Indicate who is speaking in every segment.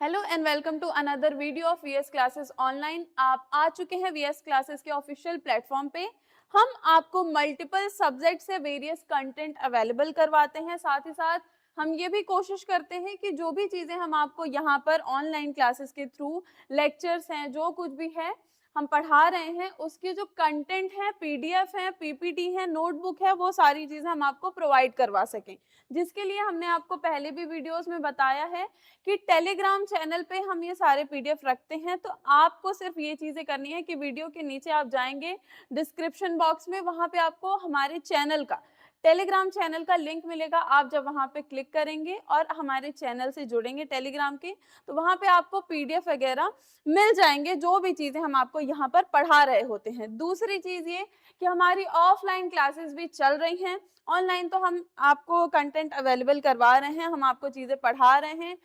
Speaker 1: Hello and welcome to another video of VS classes online. आप आ चुके हैं वीएस क्लासेस के ऑफिशियल प्लेटफॉर्म पे। हम आपको मल्टीपल सब्जेक्ट से वेरियस कंटेंट अवेलेबल करवाते हैं। साथ ही साथ हम ये भी कोशिश करते हैं कि जो भी चीज़ें हम आपको यहाँ पर ऑनलाइन क्लासेस के थ्रू लेक्चर्स हैं, जो कुछ भी है हम पढ़ा रहे हैं, उसके जो कंटेंट है, पीडीएफ है, पीपीटी है, नोटबुक है, वो सारी चीज़ें हम आपको प्रोवाइड करवा सकें। जिसके लिए हमने आपको पहले भी वीडियोस में बताया है कि टेलीग्राम चैनल पे हम ये सारे पीडीएफ रखते हैं। तो आपको सिर्फ ये चीज़ें करनी है कि वीडियो के नीचे आप जाएंगे डिस्क्रिप्शन बॉक्स में, वहाँ पे आपको हमारे चैनल का, टेलीग्राम चैनल का लिंक मिलेगा। आप जब वहाँ पे क्लिक करेंगे और हमारे चैनल से जुड़ेंगे टेलीग्राम के, तो वहाँ पे आपको पीडीएफ वगैरह मिल जाएंगे, जो भी चीज़ें हम आपको यहाँ पर पढ़ा रहे होते हैं। दूसरी चीज़ ये कि हमारी ऑफलाइन क्लासेस भी चल रही हैं। ऑनलाइन तो हम आपको कंटेंट अवेलेबल करवा रहे हैं, हम आपको चीज़ें पढ़ा रहे हैं।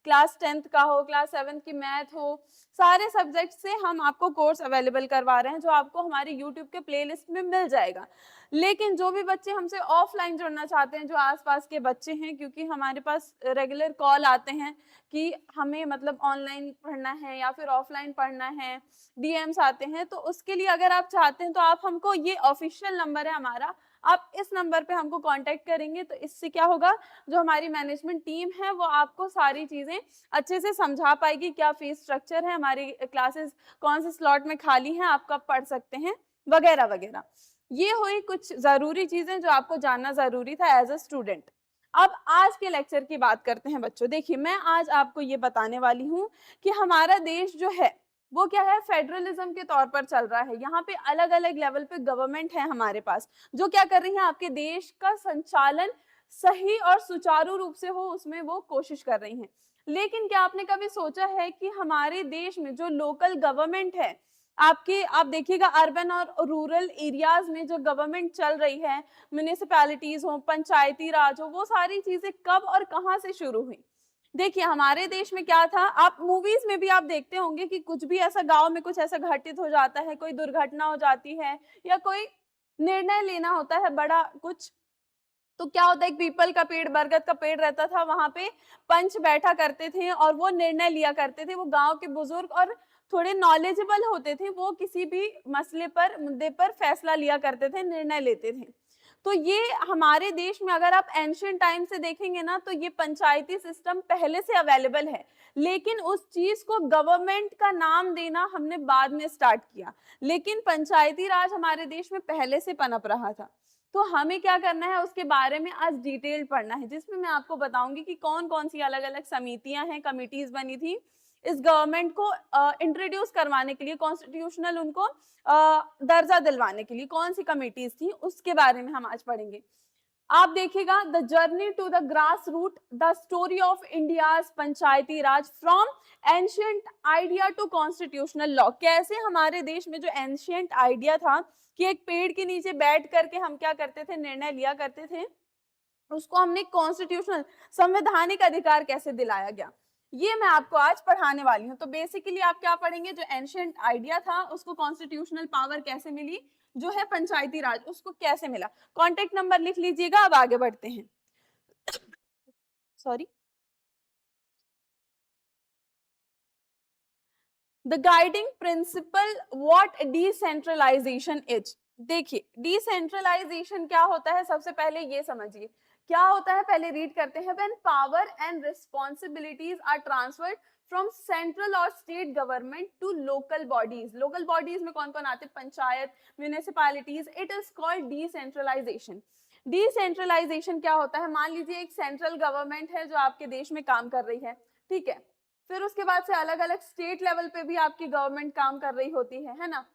Speaker 1: क्लास 10th का हो, क्लास 7th की मैथ हो, सारे सब्जेक्ट से हम आपको कोर्स अवेलेबल करवा रहे हैं, जो आपको हमारे यूट्यूब के प्लेलिस्ट में मिल जाएगा। लेकिन जो भी बच्चे हमसे ऑफलाइन जुड़ना चाहते हैं, जो आसपास के बच्चे हैं, क्योंकि हमारे पास रेगुलर कॉल आते हैं कि हमें मतलब ऑनलाइन पढ़ना है या फिर ऑफलाइन पढ़ना है, डीएम्स आते हैं, तो उसके लिए अगर आप चाहते हैं तो आप हमको, ये ऑफिशियल नंबर है हमारा, आप इस नंबर पे हमको कांटेक्ट करेंगे तो इससे क्या होगा, जो हमारी मैनेजमेंट टीम है वो आपको सारी चीज़ें अच्छे से समझा पाएगी। क्या फीस स्ट्रक्चर है, हमारी क्लासेस कौन से स्लॉट में खाली हैं, आप कब पढ़ सकते हैं, वगैरह वगैरह। ये हुई कुछ ज़रूरी चीज़ें जो आपको जानना ज़रूरी था एज अ स्टूडेंट। अब आज के लेक्चर की बात करते हैं बच्चों। देखिए, मैं आज आपको ये बताने वाली हूँ कि हमारा देश जो है वो क्या है, फेडरलिज्म के तौर पर चल रहा है। यहाँ पे अलग अलग लेवल पे गवर्नमेंट है हमारे पास, जो क्या कर रही है, आपके देश का संचालन सही और सुचारू रूप से हो, उसमें वो कोशिश कर रही हैं। लेकिन क्या आपने कभी सोचा है कि हमारे देश में जो लोकल गवर्नमेंट है, आप देखिएगा अर्बन और रूरल एरियाज में जो गवर्नमेंट चल रही है, म्युनिसिपैलिटीज हो, पंचायती राज हो, वो सारी चीजें कब और कहाँ से शुरू हुई। देखिए, हमारे देश में क्या था, आप मूवीज में भी आप देखते होंगे कि कुछ भी ऐसा गांव में कुछ ऐसा घटित हो जाता है, कोई दुर्घटना हो जाती है या कोई निर्णय लेना होता है बड़ा कुछ, तो क्या होता है, एक पीपल का पेड़, बरगद का पेड़ रहता था, वहां पे पंच बैठा करते थे और वो निर्णय लिया करते थे। वो गांव के बुजुर्ग और थोड़े नॉलेजेबल होते थे, वो किसी भी मसले पर, मुद्दे पर फैसला लिया करते थे, निर्णय लेते थे। तो ये हमारे देश में अगर आप एंशियंट टाइम से देखेंगे ना, तो ये पंचायती सिस्टम पहले से अवेलेबल है, लेकिन उस चीज को गवर्नमेंट का नाम देना हमने बाद में स्टार्ट किया। लेकिन पंचायती राज हमारे देश में पहले से पनप रहा था। तो हमें क्या करना है, उसके बारे में आज डिटेल पढ़ना है, जिसमें मैं आपको बताऊंगी कि कौन कौन सी अलग अलग समितियां हैं, कमिटीज बनी थी इस गवर्नमेंट को इंट्रोड्यूस करवाने के लिए, कॉन्स्टिट्यूशनल उनको दर्जा दिलवाने के लिए कौन सी कमिटीज थी, उसके बारे में हम आज पढ़ेंगे। आप देखिएगा, the journey to the grass root, the story of India's panchayati raj from ancient idea to constitutional law. कैसे हमारे देश में जो एंशियंट आइडिया था कि एक पेड़ के नीचे बैठ करके हम क्या करते थे, निर्णय लिया करते थे, उसको हमने कॉन्स्टिट्यूशनल, संवैधानिक अधिकार कैसे दिलाया गया, ये मैं आपको आज पढ़ाने वाली हूँ। तो बेसिकली आप क्या पढ़ेंगे, जो एंशियंट आइडिया था उसको कॉन्स्टिट्यूशनल पावर कैसे मिली, जो है पंचायती राज उसको कैसे मिला। कॉन्टेक्ट नंबर लिख लीजिएगा, अब आगे बढ़ते हैं। Sorry. The guiding principle what decentralisation is. देखिए, डिसेंट्रलाइजेशन क्या होता है, सबसे पहले ये समझिए क्या होता है, पहले रीड करते हैं। When power and responsibilities are transferred from central और state government to local bodies. Local bodies में कौन कौन आते हैं, panchayat, municipalities, it is called decentralisation. Decentralisation क्या होता है, मान लीजिए एक सेंट्रल गवर्नमेंट है जो आपके देश में काम कर रही है, ठीक है, फिर उसके बाद से अलग अलग स्टेट लेवल पे भी आपकी गवर्नमेंट काम कर रही होती है ना।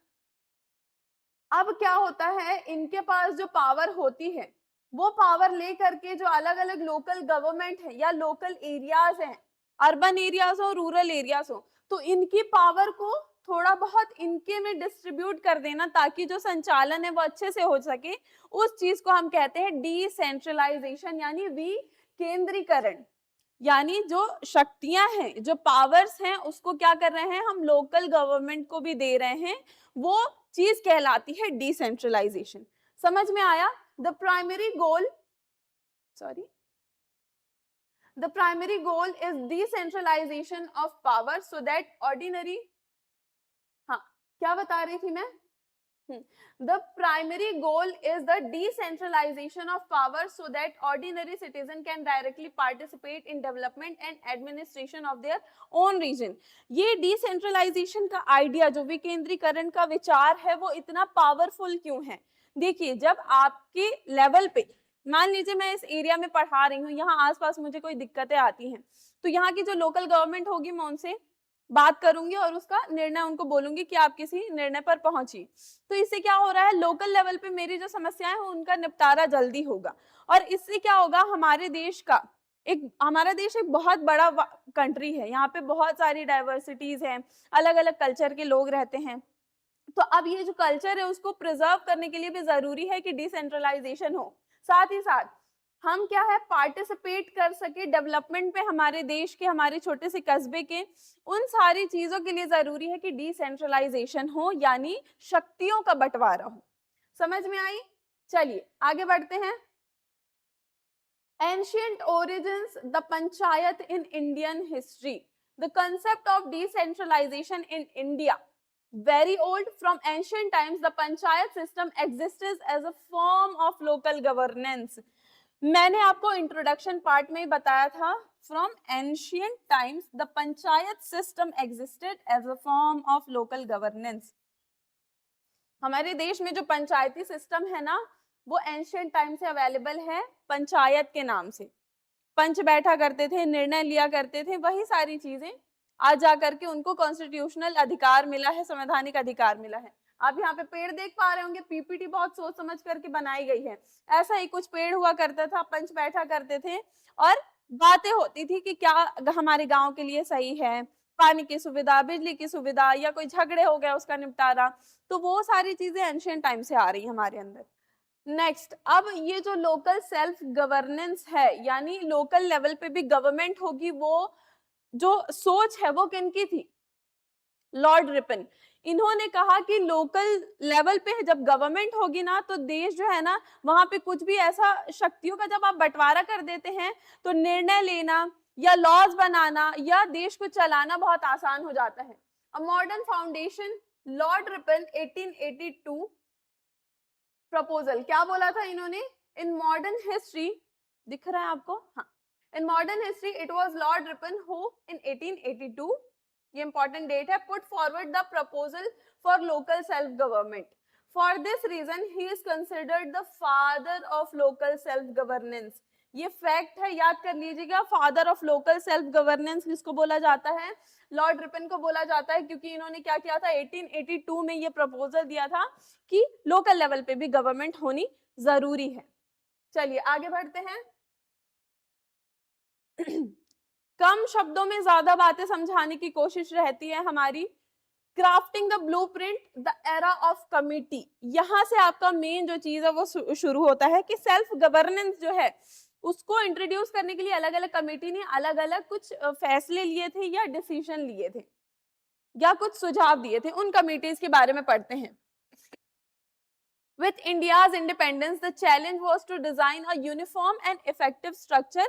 Speaker 1: अब क्या होता है, इनके पास जो पावर होती है, वो पावर ले करके जो अलग अलग लोकल गवर्नमेंट है या लोकल एरियाज हैं, अर्बन एरियाज हो, रूरल एरियाज हो, तो इनकी पावर को थोड़ा बहुत इनके में डिस्ट्रीब्यूट कर देना, ताकि जो संचालन है वो अच्छे से हो सके। उस चीज को हम कहते हैं डिसेंट्रलाइजेशन, यानी विकेंद्रीकरण। यानी जो शक्तियां हैं, जो पावर्स हैं, उसको क्या कर रहे हैं, हम लोकल गवर्नमेंट को भी दे रहे हैं, वो चीज कहलाती है डिसेंट्रलाइजेशन। समझ में आया। The primary goal, sorry, The primary goal is decentralization of power so that ordinary, हाँ क्या बता रही थी मैं? The primary goal is the decentralization of power so that ordinary citizen can directly participate in development and administration of their own region. ये decentralization का idea, जो विकेंद्रीकरण का विचार है, वो इतना पावरफुल क्यों है? देखिए, जब आपके लेवल पे, मान लीजिए मैं इस एरिया में पढ़ा रही हूँ, यहाँ आसपास मुझे कोई दिक्कतें आती हैं, तो यहाँ की जो लोकल गवर्नमेंट होगी, मैं उनसे बात करूंगी और उसका निर्णय उनको बोलूंगी कि आप किसी निर्णय पर पहुंचिए। तो इससे क्या हो रहा है, लोकल लेवल पे मेरी जो समस्याएं हैं उनका निपटारा जल्दी होगा। और इससे क्या होगा, हमारे देश का हमारा देश एक बहुत बड़ा कंट्री है, यहाँ पे बहुत सारी डाइवर्सिटीज हैं, अलग अलग कल्चर के लोग रहते हैं। तो अब ये जो कल्चर है उसको प्रिजर्व करने के लिए भी जरूरी है कि डिसेंट्रलाइजेशन हो, साथ ही साथ हम क्या है पार्टिसिपेट कर सके डेवलपमेंट पे, हमारे देश के, हमारे छोटे से कस्बे के। उन सारी चीजों के लिए जरूरी है कि डिसेंट्रलाइजेशन हो, यानी शक्तियों का बंटवारा हो। समझ में आई? चलिए आगे बढ़ते हैं। Ancient origins, the panchayat in Indian history. The concept of decentralization in India, very old. From ancient times, the panchayat system exists as a form of local governance. मैंने आपको इंट्रोडक्शन पार्ट में ही बताया था, from ancient times the panchayat system existed as a form of local governance. हमारे देश में जो पंचायती सिस्टम है ना, वो एंशियंट टाइम से अवेलेबल है पंचायत के नाम से। पंच बैठा करते थे, निर्णय लिया करते थे, वही सारी चीजें आज जा करके उनको कॉन्स्टिट्यूशनल अधिकार मिला है, संवैधानिक अधिकार मिला है। आप यहाँ पे पेड़ देख पा रहे होंगे, पीपीटी बहुत सोच समझ करके बनाई गई है। ऐसा ही कुछ पेड़ हुआ करता था, पंच बैठा करते थे और बातें होती थी कि क्या हमारे गांव के लिए सही है, पानी की सुविधा, बिजली की सुविधा, या कोई झगड़े हो गया उसका निपटारा। तो वो सारी चीजें एंशियंट टाइम से आ रही है हमारे अंदर। नेक्स्ट, अब ये जो लोकल सेल्फ गवर्नेंस है, यानी लोकल लेवल पे भी गवर्नमेंट होगी, वो जो सोच है वो किनकी थी? Lord Ripon. इन्होंने कहा कि लोकल लेवल पे जब गवर्नमेंट होगी ना, तो देश जो है ना, वहां पे कुछ भी ऐसा शक्तियों का जब आप बंटवारा कर देते हैं, तो निर्णय लेना या लॉज बनाना या देश को चलाना बहुत आसान हो जाता है। A modern foundation, Lord Ripon 1882 proposal. क्या बोला था इन्होंने? इन मॉडर्न हिस्ट्री, दिख रहा है आपको? हाँ, in modern history it was Lord Ripon who in 1882, ये इंपॉर्टेंट डेट है, put forward the proposal for local self government. For this reason he is considered the father of local self governance. ये fact है, याद कर लीजिएगा। Father of local self governance किसको बोला जाता है? लॉर्ड रिपन को बोला जाता है, क्योंकि इन्होंने क्या किया था, 1882 में ये प्रपोजल दिया था कि लोकल लेवल पे भी गवर्नमेंट होनी जरूरी है। चलिए आगे बढ़ते हैं। कम शब्दों में ज्यादा बातें समझाने की कोशिश रहती है हमारी। Crafting the blueprint, the era of committee. यहाँ से आपका मेन जो चीज है वो शुरू होता है कि सेल्फ गवर्नेंस जो है उसको इंट्रोड्यूस करने के लिए अलग अलग कमेटी ने अलग अलग कुछ फैसले लिए थे या डिसीजन लिए थे या कुछ सुझाव दिए थे। उन कमिटीज के बारे में पढ़ते हैं। With India's independence, the challenge was to design a uniform and effective structure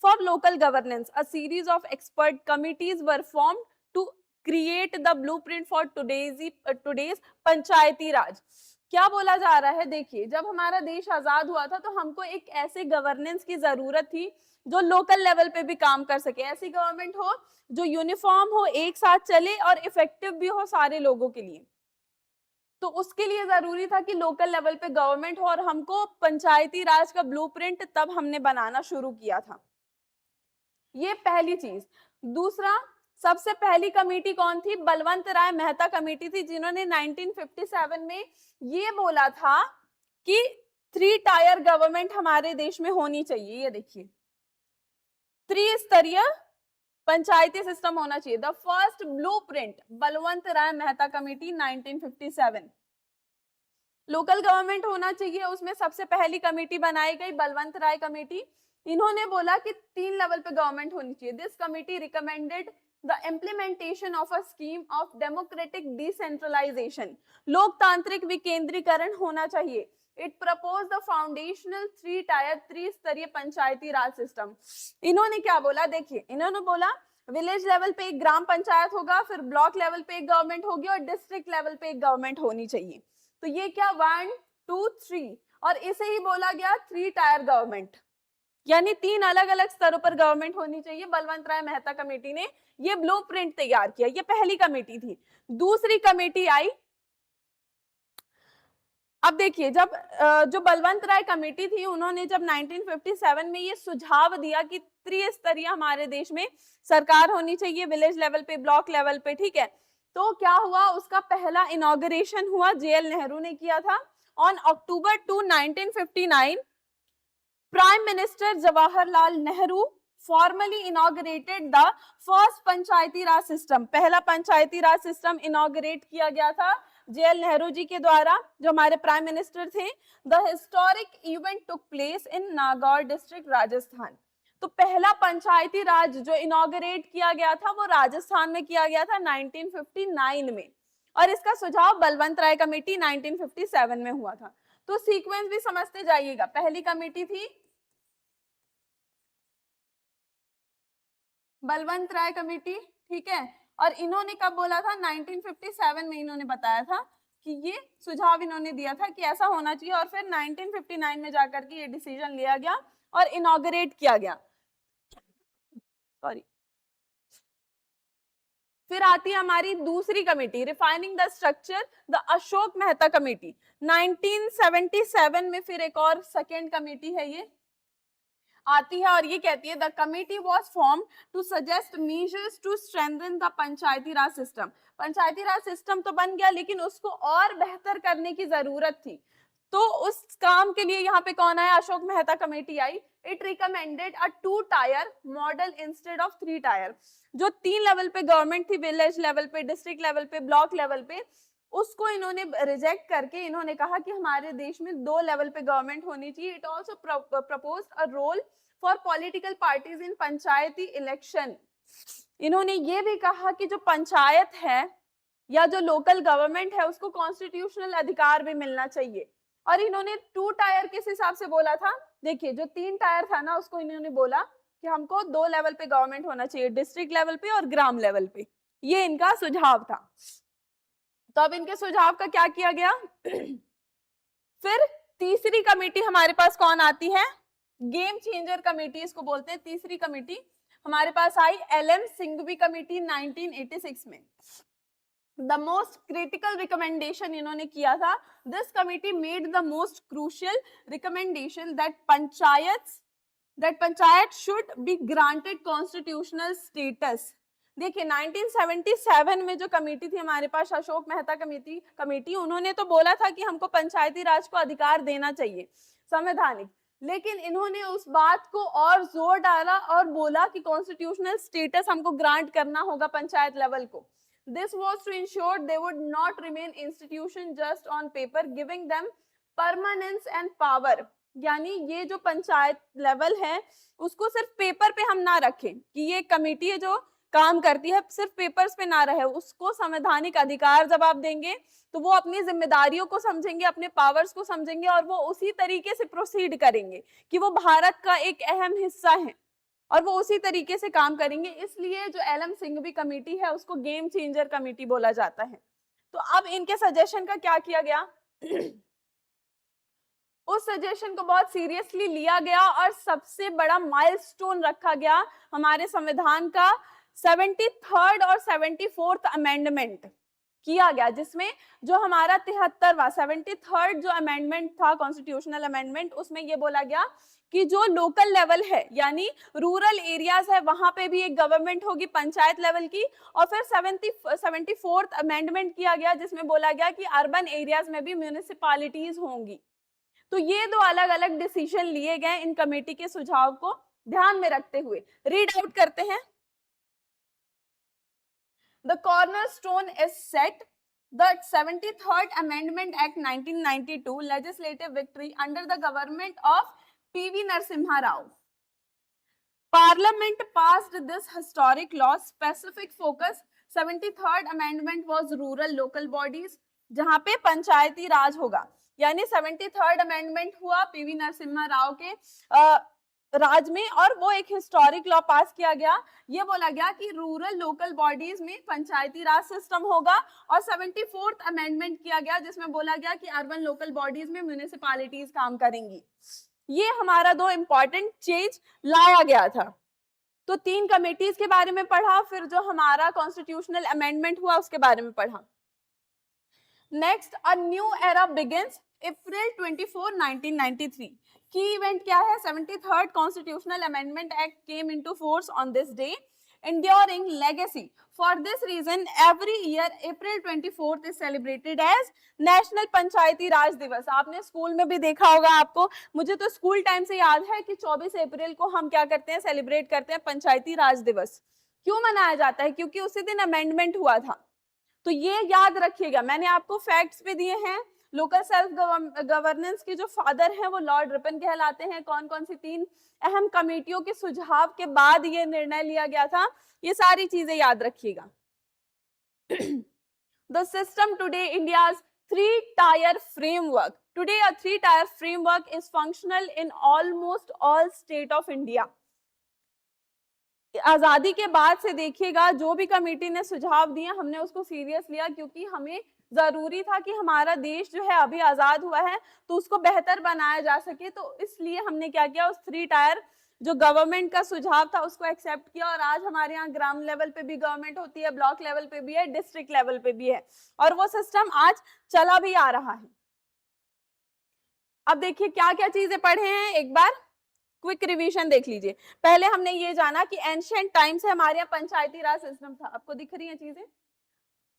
Speaker 1: for local governance. A series of expert committees were formed to create the blueprint for today's पंचायती राज। क्या बोला जा रहा है? देखिए, जब हमारा देश आजाद हुआ था तो हमको एक ऐसे गवर्नेंस की जरूरत थी जो लोकल लेवल पे भी काम कर सके। ऐसी गवर्नमेंट हो जो यूनिफॉर्म हो, एक साथ चले और इफेक्टिव भी हो सारे लोगों के लिए। तो उसके लिए जरूरी था कि लोकल लेवल पे गवर्नमेंट हो, और हमको पंचायती राज का ब्लूप्रिंट तब हमने बनाना शुरू किया था। ये पहली चीज। दूसरा, सबसे पहली कमेटी कौन थी? बलवंत राय मेहता कमेटी थी, जिन्होंने 1957 में ये बोला था कि 3 टायर गवर्नमेंट हमारे देश में होनी चाहिए। ये देखिए, त्रिस्तरीय पंचायती सिस्टम होना चाहिए। The first blueprint, Balwant Rai Mehta committee 1957। Local government होना चाहिए, उसमें सबसे पहली कमेटी बनाई गई बलवंत राय कमेटी। इन्होंने बोला कि 3 लेवल पे गवर्नमेंट होनी चाहिए। This committee recommended the implementation of a scheme of democratic decentralisation. लोकतांत्रिक विकेंद्रीकरण होना चाहिए। It propose the foundational 3 tier त्रिस्तरीय पंचायती राज सिस्टम। इन्होंने क्या बोला, देखिए इन्होंने बोला विलेज लेवल पे एक ग्राम पंचायत होगा, फिर ब्लॉक लेवल पे एक गवर्नमेंट होगी और डिस्ट्रिक्ट लेवल पे एक गवर्नमेंट होनी चाहिए। तो ये क्या 1 2 3, और इसे ही बोला गया 3 टायर गवर्नमेंट, यानी 3 अलग अलग स्तरों पर गवर्नमेंट होनी चाहिए। बलवंत राय मेहता कमेटी ने ये ब्लूप्रिंट तैयार किया। ये पहली कमेटी थी। दूसरी कमेटी आई, अब देखिए जब जो बलवंत राय कमेटी थी उन्होंने जब 1957 में ये सुझाव दिया कि त्रिस्तरीय हमारे देश में सरकार होनी चाहिए, विलेज लेवल पे, ब्लॉक लेवल पे, ठीक है। तो क्या हुआ, उसका पहला इनॉग्रेशन हुआ, जेएल नेहरू ने किया था। On October 2 1959 prime minister Jawaharlal Nehru formally inaugurated the first Panchayati raj system. पहला पंचायती राज सिस्टम इनॉग्रेट किया गया था जेएल नेहरू जी के द्वारा, जो हमारे प्राइम मिनिस्टर थे। The historic event took place in Nagaur district, Rajasthan. तो पहला पंचायती राज जो इनॉग्रेट किया गया था वो राजस्थान में किया गया था 1959 में, और इसका सुझाव बलवंत राय कमेटी 1957 में हुआ था। तो सीक्वेंस भी समझते जाइएगा। पहली कमेटी थी बलवंत राय कमेटी, ठीक है, और इन्होंने कब बोला था, 1957 में इन्होंने बताया था कि ये सुझाव इन्होंने दिया था कि ऐसा होना चाहिए, और फिर 1959 में जाकर के ये डिसीजन लिया गया और इनॉग्रेट किया गया। सॉरी। फिर आती है हमारी दूसरी committee, refining the structure, the Ashok Mehta committee. 1977 में फिर एक और सेकेंड कमेटी है ये आती है, और ये कहती है the committee was form to suggest measures to strengthen the panchayati raj system. Panchayati raj system तो बन गया, लेकिन उसको और बेहतर करने की जरूरत थी। तो उस काम के लिए यहाँ पे कौन आया, Ashok Mehta committee I. It recommended a 2 tyre model instead of 3 tyre. जो 3 लेवल पे गवर्नमेंट थी, विलेज लेवल पे, डिस्ट्रिक्ट लेवल पे, ब्लॉक लेवल पे, उसको इन्होंने रिजेक्ट करके इन्होंने कहा कि हमारे देश में 2 लेवल पे गवर्नमेंट होनी चाहिए। It also proposed a role for political parties in panchayati election. इन्होंने ये भी कहा कि जो पंचायत है या जो लोकल गवर्नमेंट है उसको कॉन्स्टिट्यूशनल अधिकार भी मिलना चाहिए। और इन्होंने 2 टायर किस हिसाब से बोला था, देखिए जो 3 टायर था ना उसको इन्होंने बोला कि हमको 2 लेवल पे गवर्नमेंट होना चाहिए, डिस्ट्रिक्ट लेवल पे और ग्राम लेवल पे। ये इनका सुझाव था। तो अब इनके सुझाव का क्या किया गया फिर तीसरी कमेटी हमारे पास कौन आती है, गेम चेंजर कमेटी इसको बोलते हैं। तीसरी कमेटी हमारे पास आई एलएम सिंघवी कमेटी 1986 में। द मोस्ट क्रिटिकल रिकमेंडेशन इन्होंने किया था, this committee made the most crucial recommendation that panchayat should be granted constitutional status. देखिए 1977 में जो कमेटी थी हमारे पास, अशोक मेहता कमेटी, उन्होंने तो बोला था कि हमको पंचायती राज को अधिकार देना चाहिए संवैधानिक, लेकिन इन्होंने उस बात को और जोर डाला और बोला कि कॉन्स्टिट्यूशनल स्टेटस हमको ग्रांट करना होगा पंचायत लेवल को। This was to ensure they would not remain institution just on paper, giving them permanence and power। यानी ये जो पंचायत लेवल है उसको सिर्फ पेपर पे हम ना रखें कि ये कमेटी है जो काम करती है, सिर्फ पेपर्स पे ना रहे, उसको संवैधानिक अधिकार जब आप देंगे तो वो अपनी जिम्मेदारियों को समझेंगे, अपने पावर्स को समझेंगे और वो उसी तरीके से प्रोसीड करेंगे कि वो भारत का एक अहम हिस्सा है और वो उसी तरीके से काम करेंगे। इसलिए जो एलएम सिंघवी कमेटी है उसको गेम चेंजर कमेटी बोला जाता है। तो अब इनके सजेशन का क्या किया गया उस सजेशन को बहुत सीरियसली लिया गया और सबसे बड़ा माइलस्टोन रखा गया हमारे संविधान का 73rd और 74th अमेंडमेंट किया गया, जिसमें जो हमारा 73वां 73rd जो अमेंडमेंट था कॉन्स्टिट्यूशनल अमेंडमेंट, उसमें ये बोला गया कि जो लोकल लेवल है यानी रूरल एरियाज है वहां पे भी एक गवर्नमेंट होगी पंचायत लेवल की। और फिर 74th अमेंडमेंट किया गया जिसमें बोला गया कि अर्बन एरियाज में भी म्यूनिसिपैलिटीज होंगी। तो ये 2 अलग अलग डिसीजन लिए गए इन कमेटी के सुझाव को ध्यान में रखते हुए। रीड आउट करते हैं। The cornerstone is set, the 73rd Amendment Act 1992 legislative victory under the government of P.V. Narasimha Rao. Parliament passed this historic law. Specific focus 73rd Amendment was rural local bodies, जहां पे पंचायती राज होगा। यानी 73rd amendment हुआ PV Narasimha Rao के राज में, और वो एक हिस्टोरिक लॉ पास किया गया। ये बोला गया कि रूरल लोकल बॉडीज में पंचायती राज सिस्टम होगा, और 74th अमेंडमेंट किया गया जिसमें बोला गया कि अर्बन लोकल बॉडीज में म्यूनिसिपैलिटीज काम करेंगी। ये हमारा दो इंपॉर्टेंट चेंज लाया गया था। तो 3 कमेटीज के बारे में पढ़ा, फिर जो हमारा कॉन्स्टिट्यूशनल अमेंडमेंट हुआ उसके बारे में पढ़ा। Next, a new era begins April 24, 1993। की इवेंट क्या है? 73rd constitutional amendment act came into force on this day, enduring legacy. For this reason, every year April 24th is celebrated as national Panchayati Raj दिवस। आपने स्कूल में भी देखा होगा, आपको, मुझे तो स्कूल टाइम से याद है कि 24 अप्रैल को हम क्या करते हैं, सेलिब्रेट करते हैं पंचायती राज दिवस। क्यों मनाया जाता है? क्योंकि उसी दिन अमेंडमेंट हुआ था। तो ये याद रखिएगा। मैंने आपको फैक्ट्स भी दिए हैं। लोकल सेल्फ गवर्नेंस के जो फादर हैं वो लॉर्ड रिपन कहलाते हैं। कौन कौन सी 3 अहम कमेटियों के सुझाव के बाद ये निर्णय लिया गया था, ये सारी चीजें याद रखिएगा। The system today India's 3-tier framework. Today a 3-tier framework is functional in almost all state of India. आजादी के बाद से देखिएगा, जो भी कमेटी ने सुझाव दिए हमने उसको सीरियस लिया, क्योंकि हमें जरूरी था कि हमारा देश जो है अभी आजाद हुआ है तो उसको बेहतर बनाया जा सके। तो इसलिए हमने क्या किया, उस 3-टायर जो गवर्नमेंट का सुझाव था उसको एक्सेप्ट किया। और आज हमारे यहाँ ग्राम लेवल पे भी गवर्नमेंट होती है, ब्लॉक लेवल पे भी है, डिस्ट्रिक्ट लेवल पे भी है, और वो सिस्टम आज चला भी आ रहा है। अब देखिए क्या क्या चीजें पढ़े हैं, एक बार क्विक रिवीजन देख लीजिए। पहले हमने ये जाना कि एंशिएंट टाइम से हमारे यहाँ पंचायती राज सिस्टम था। आपको दिख रही हैं चीजें?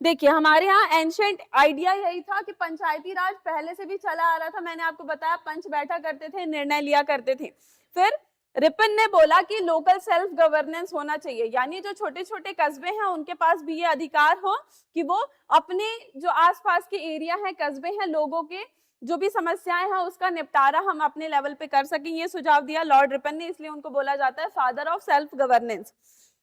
Speaker 1: देखिए हमारे यहाँ एंशिएंट आइडिया यही था कि पंचायती राज पहले से भी चला आ रहा था। मैंने आपको बताया पंच बैठा करते थे, निर्णय लिया करते थे। फिर रिपन ने बोला कि लोकल सेल्फ गवर्नेंस होना चाहिए, यानी जो छोटे छोटे कस्बे हैं उनके पास भी ये अधिकार हो कि वो अपने जो आसपास के एरिया हैं, कस्बे हैं, लोगों के जो भी समस्याएं हैं उसका निपटारा हम अपने लेवल पे कर सकें। ये सुझाव दिया लॉर्ड रिपन ने, इसलिए उनको बोला जाता है फादर ऑफ सेल्फ गवर्नेंस।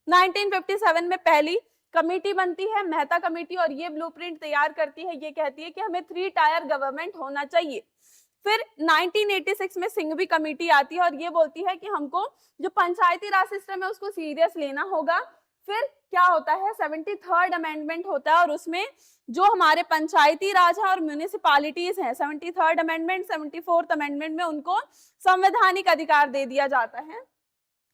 Speaker 1: 1957 में पहली कमेटी बनती है, मेहता कमेटी, और ये ब्लूप्रिंट तैयार करती है। ये कहती है कि हमें 3-टायर गवर्नमेंट होना चाहिए। फिर 1986 में सिंघवी कमेटी आती है और ये बोलती है कि हमको जो पंचायती राज सिस्टम है उसको सीरियस लेना होगा। फिर क्या होता है, 73rd अमेंडमेंट होता है, और उसमें जो हमारे पंचायती राज है और म्यूनिसिपैलिटीज हैं, 73rd अमेंडमेंट 74th अमेंडमेंट में उनको संवैधानिक अधिकार दे दिया जाता है।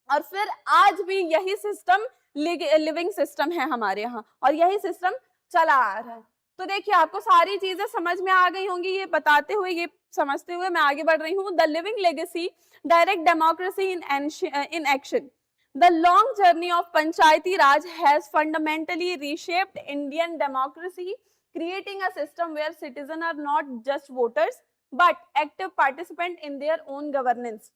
Speaker 1: और फिर आज भी यही सिस्टम लिविंग सिस्टम है हमारे यहाँ, और यही सिस्टम चला आ रहा है। तो देखिए आपको सारी चीजें समझ में आ गई होंगी। ये बताते हुए, ये समझते हुए मैं आगे बढ़ रही हूँ। The living legacy, direct democracy in action. The long journey of Panchayati Raj has fundamentally reshaped Indian democracy, creating a system where citizens are not just voters but active participants in their own governance.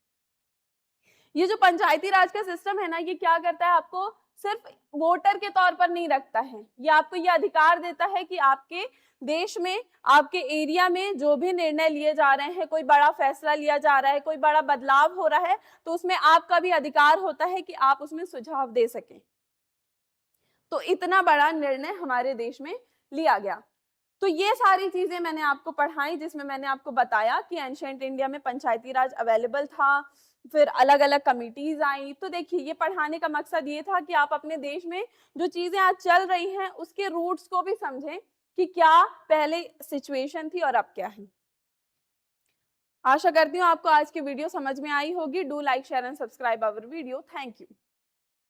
Speaker 1: ये जो पंचायती राज का system है ना, ये क्या करता है, आपको सिर्फ वोटर के तौर पर नहीं रखता है, ये आपको ये अधिकार देता है कि आपके देश में, आपके एरिया में जो भी निर्णय लिए जा रहे हैं, कोई बड़ा फैसला लिया जा रहा है, कोई बड़ा बदलाव हो रहा है, तो उसमें आपका भी अधिकार होता है कि आप उसमें सुझाव दे सकें। तो इतना बड़ा निर्णय हमारे देश में लिया गया। तो ये सारी चीजें मैंने आपको पढ़ाई, जिसमें मैंने आपको बताया कि एंशिएंट इंडिया में पंचायती राज अवेलेबल था, फिर अलग अलग कमिटीज आई। तो देखिए ये पढ़ाने का मकसद ये था कि आप अपने देश में जो चीजें आज चल रही हैं उसके रूट्स को भी समझें कि क्या पहले सिचुएशन थी और अब क्या है। आशा करती हूँ आपको आज की वीडियो समझ में आई होगी। Do like, share and subscribe our video. Thank you.